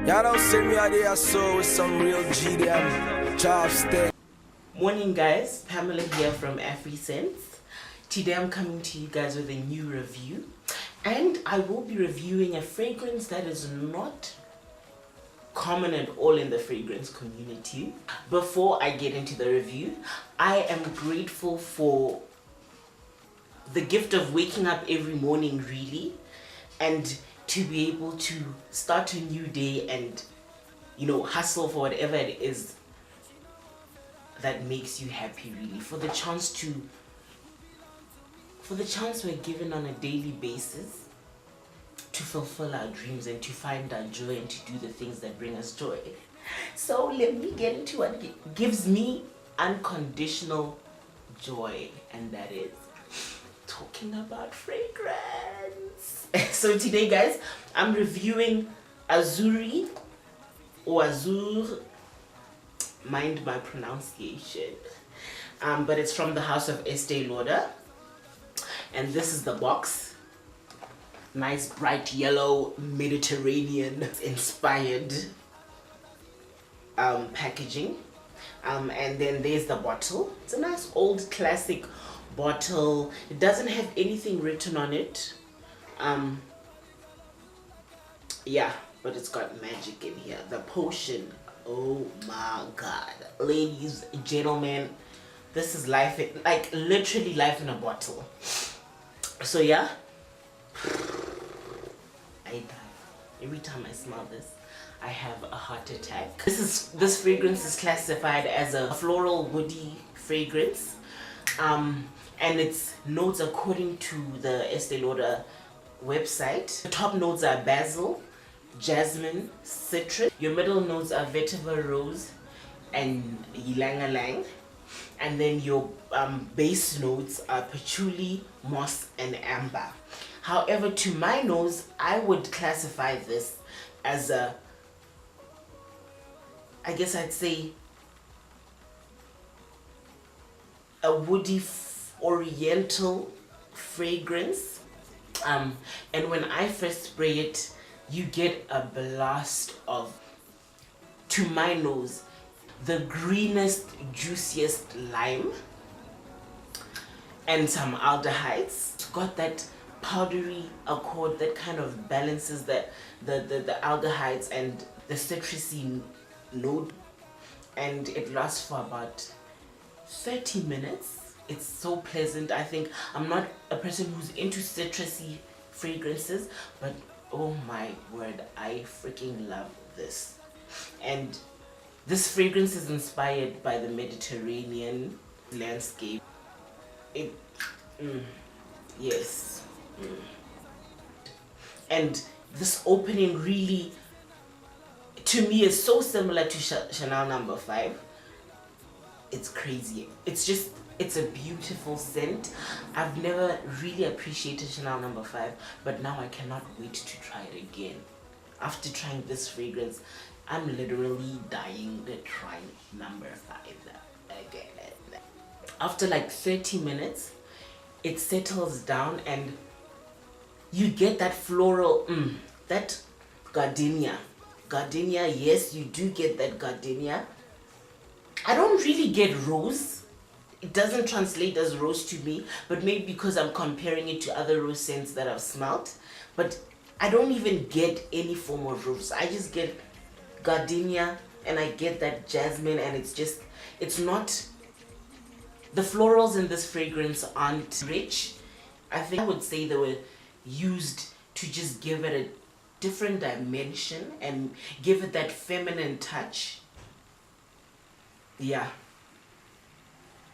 Y'all don't see me out there so with some real GDM chopstick. Morning guys, Pamela here from AfriSense. Today I'm coming to you guys with a new review, and I will be reviewing a fragrance that is not common at all in the fragrance community. Before I get into the review, I am grateful for the gift of waking up every morning really, and to be able to start a new day and, you know, hustle for whatever it is that makes you happy really. For the chance we're given on a daily basis to fulfill our dreams and to find our joy and to do the things that bring us joy. So let me get into what gives me unconditional joy, and that is talking about fragrance. So today guys, I'm reviewing Azuree or Azure, mind my pronunciation, but it's from the house of Estee Lauder, and this is the box. Nice bright yellow Mediterranean inspired packaging, and then there's the bottle. It's a nice old classic bottle. It doesn't have anything written on it, yeah, but it's got magic in here. The potion, oh my god, ladies, gentlemen, this is life, like literally life in a bottle. So yeah, I die every time I smell this. I have a heart attack. This fragrance is classified as a floral woody fragrance, and its notes according to the Estee Lauder website. The top notes are basil, jasmine, citrus. Your middle notes are vetiver, rose, and ylang-ylang. And then your base notes are patchouli, moss, and amber. However, to my nose, I would classify this as a, I guess I'd say, a woody oriental fragrance. And when I first spray it, you get a blast of, to my nose, the greenest, juiciest lime and some aldehydes. It's got that powdery accord that kind of balances the aldehydes and the citrusy note, and it lasts for about 30 minutes. It's so pleasant. I think I'm not a person who's into citrusy fragrances, but oh my word, I freaking love this. And this fragrance is inspired by the Mediterranean landscape. Yes. And this opening really, to me, is so similar to Chanel No. 5. It's crazy. It's a beautiful scent. I've never really appreciated Chanel No. 5, but now I cannot wait to try it again. After trying this fragrance, I'm literally dying to try No. 5 again. After like 30 minutes, it settles down and you get that floral, that gardenia. Gardenia, yes, you do get that gardenia. I don't really get rose. It doesn't translate as rose to me, but maybe because I'm comparing it to other rose scents that I've smelled. But I don't even get any form of rose. I just get gardenia, and I get that jasmine, and it's not, the florals in this fragrance aren't rich. I think I would say they were used to just give it a different dimension and give it that feminine touch. Yeah.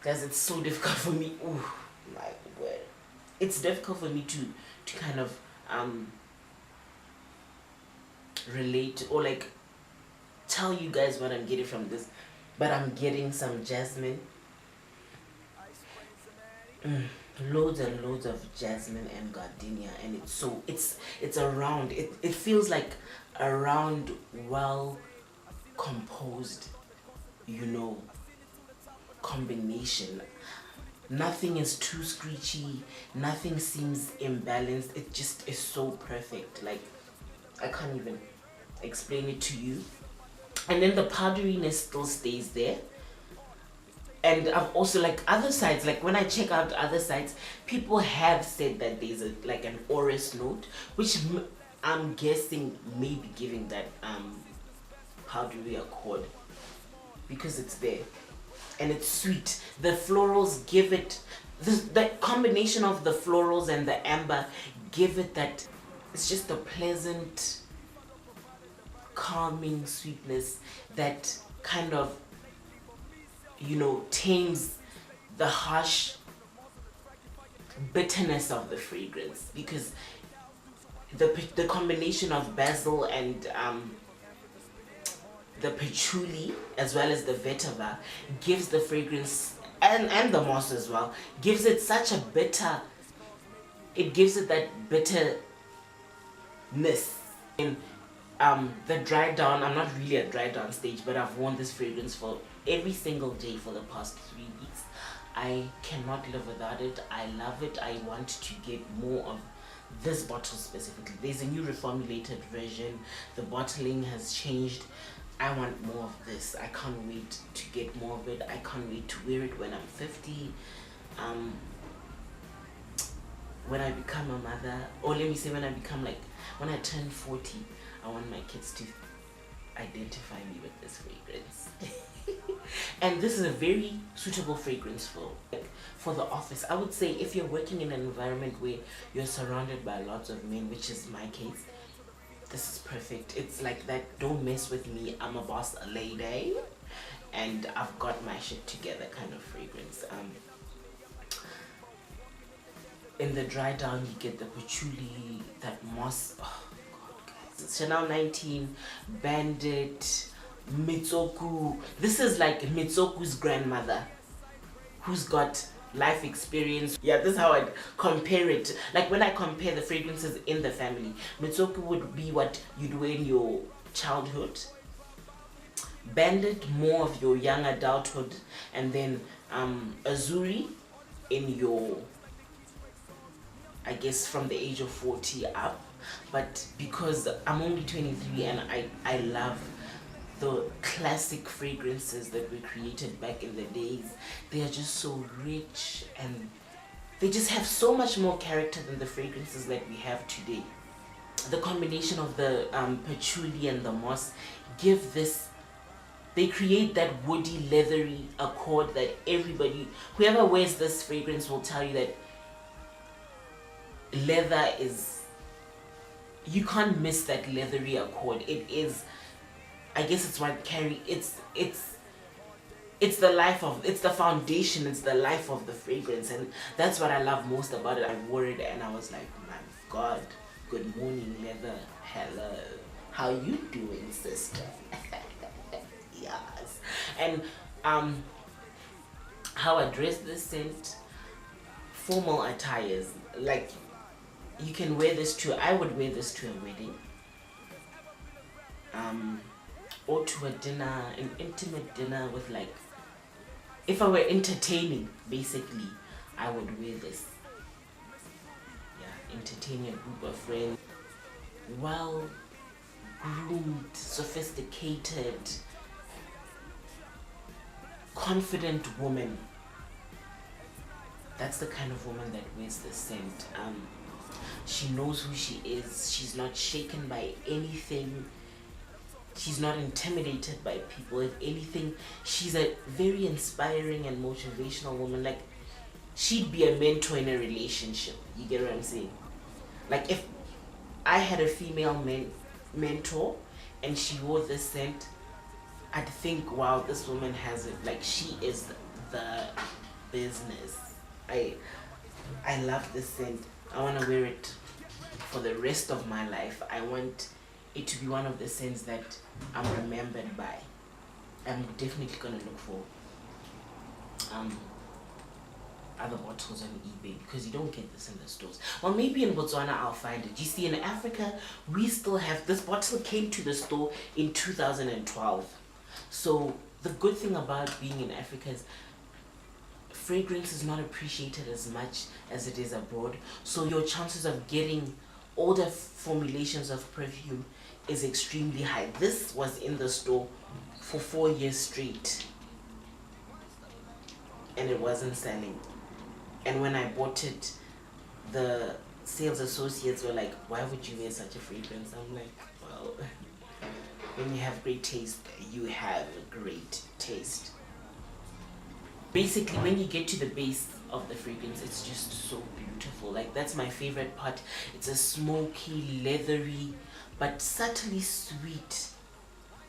Guys, it's so difficult for me. Ooh, my word. It's difficult for me to kind of relate or like tell you guys what I'm getting from this, but I'm getting some jasmine, loads and loads of jasmine and gardenia, and it's a round, it feels like a round, well composed, you know, combination. Nothing is too screechy, nothing seems imbalanced. It just is so perfect. Like, I can't even explain it to you. And then the powderiness still stays there. And I've also, like, other sites, like when I check out other sites, people have said that there's a like an orris note, which I'm guessing may be giving that powdery accord, because it's there and it's sweet. The florals give it the combination of the florals and the amber give it that, it's just a pleasant, calming sweetness that kind of, you know, tames the harsh bitterness of the fragrance, because the combination of basil and the patchouli as well as the vetiver gives the fragrance, and the moss as well, gives it such a bitter, it gives it that bitterness. In the dry down, I'm not really at dry down stage, but I've worn this fragrance for every single day for the past 3 weeks. I cannot live without it. I love it. I want to get more of this bottle specifically. There's a new reformulated version. The bottling has changed. I want more of this. I can't wait to get more of it. I can't wait to wear it when I'm 50. When I become a mother, or let me say when I turn 40, I want my kids to identify me with this fragrance. And this is a very suitable fragrance for the office. I would say if you're working in an environment where you're surrounded by lots of men, which is my case, this is perfect. It's like that don't mess with me, I'm a boss lady and I've got my shit together kind of fragrance. In the dry down you get the patchouli, that moss. Oh god, guys. Chanel 19, Bandit, Mitsoku. This is like Mitsoku's grandmother who's got life experience. Yeah, this is how I'd compare it. Like when I compare the fragrances in the family, Mitsoku would be what you'd wear in your childhood, Bandit more of your young adulthood, and then Azuree in your, I guess, from the age of 40 up. But because I'm only 23 and I love the classic fragrances that were created back in the days, they are just so rich and they just have so much more character than the fragrances that we have today. The combination of the patchouli and the moss give this, they create that woody, leathery accord that everybody, whoever wears this fragrance will tell you that leather is, you can't miss that leathery accord. It is, I guess it's what carry, it's the life of, it's the foundation, it's the life of the fragrance, and that's what I love most about it. I wore it and I was like, my god, good morning leather, hello, how you doing, sister? Yes. And how I dress this scent, formal attires, like you can wear this to, I would wear this to a wedding, or to a dinner, an intimate dinner with, like, if I were entertaining, basically, I would wear this. Yeah, entertaining a group of friends, well groomed, sophisticated, confident woman. That's the kind of woman that wears this scent. She knows who she is. She's not shaken by anything. She's not intimidated by people. If anything, she's a very inspiring and motivational woman. Like, she'd be a mentor in a relationship. You get what I'm saying? Like, if I had a female mentor and she wore this scent, I'd think, wow, this woman has it. Like, she is the business. I love this scent. I want to wear it for the rest of my life. I want it to be one of the scents that I'm remembered by. I'm definitely gonna look for other bottles on eBay, because you don't get this in the stores. Well, maybe in Botswana I'll find it. You see, in Africa we still have this bottle. Came to the store in 2012. So the good thing about being in Africa is fragrance is not appreciated as much as it is abroad. So your chances of getting older formulations of perfume is extremely high. This was in the store for 4 years straight and it wasn't selling. And when I bought it, the sales associates were like, why would you wear such a fragrance? I'm like, well, when you have great taste, you have great taste. Basically, when you get to the base of the fragrance, it's just so beautiful. Like, that's my favorite part. It's a smoky, leathery, but subtly sweet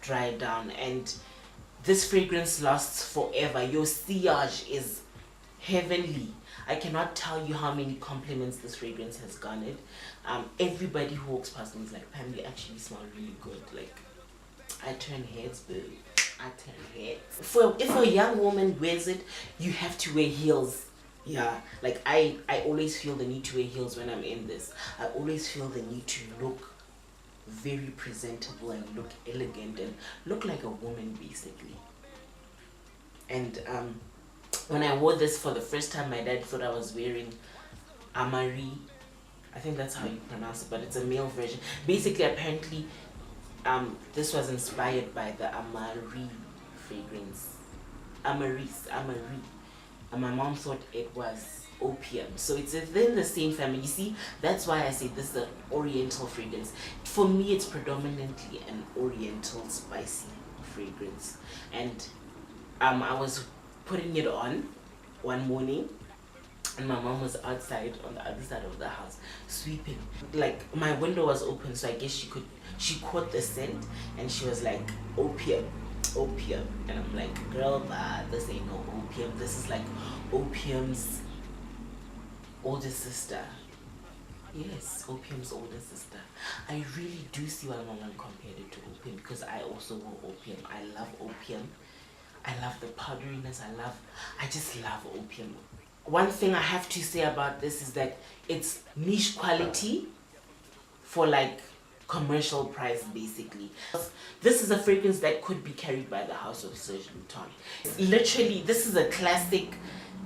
dry down. And this fragrance lasts forever. Your sillage is heavenly. I cannot tell you how many compliments this fragrance has garnered. Everybody who walks past me is like, Pam, you actually smell really good. Like, I turn heads, boo. I turn heads. If a young woman wears it, you have to wear heels. Yeah, like I always feel the need to wear heels when I'm in this. I always feel the need to look very presentable and look elegant and look like a woman, basically. And when I wore this for the first time, my dad thought I was wearing Azuree. I think that's how you pronounce it, but it's a male version. Basically, apparently, this was inspired by the Azuree fragrance. Azuree. And my mom thought it was opium. So it's within the same family. You see, that's why I say this is an oriental fragrance. For me, it's predominantly an oriental spicy fragrance. And I was putting it on one morning and my mom was outside on the other side of the house sweeping. Like, my window was open, so I guess she caught the scent and she was like, opium. And I'm like, girl, this ain't no opium. This is like opium's older sister. Yes, opium's older sister. I really do see why my mom compared it to opium, because I also wore opium. I love opium. I love the powderiness. I just love opium. One thing I have to say about this is that it's niche quality for like commercial price, basically. This is a fragrance that could be carried by the house of Serge Lutton. Literally, this is a classic.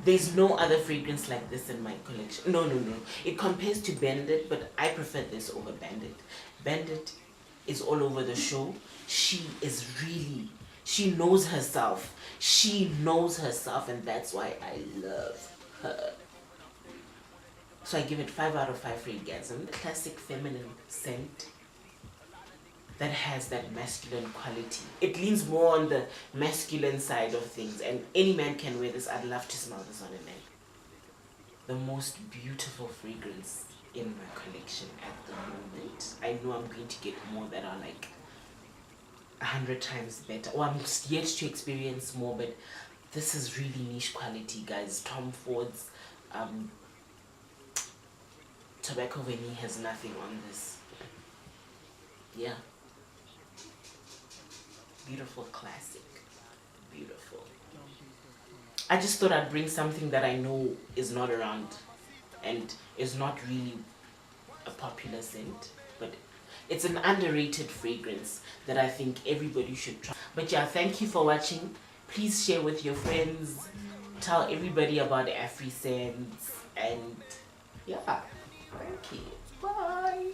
There's no other fragrance like this in my collection. No. It compares to Bandit, but I prefer this over Bandit. Bandit is all over the show. She knows herself. And that's why I love her. So I give it 5 out of 5 Freegasm. The classic feminine scent that has that masculine quality. It leans more on the masculine side of things, and any man can wear this. I'd love to smell this on a man. The most beautiful fragrance in my collection at the moment. I know I'm going to get more that are like 100 times better. Or I'm yet to experience more, but this is really niche quality, guys. Tom Ford's Tobacco Vanille has nothing on this. Yeah. Beautiful classic. Beautiful. I just thought I'd bring something that I know is not around and is not really a popular scent, but it's an underrated fragrance that I think everybody should try. But yeah, thank you for watching. Please share with your friends. Tell everybody about AfriScents. And yeah, thank you. Bye.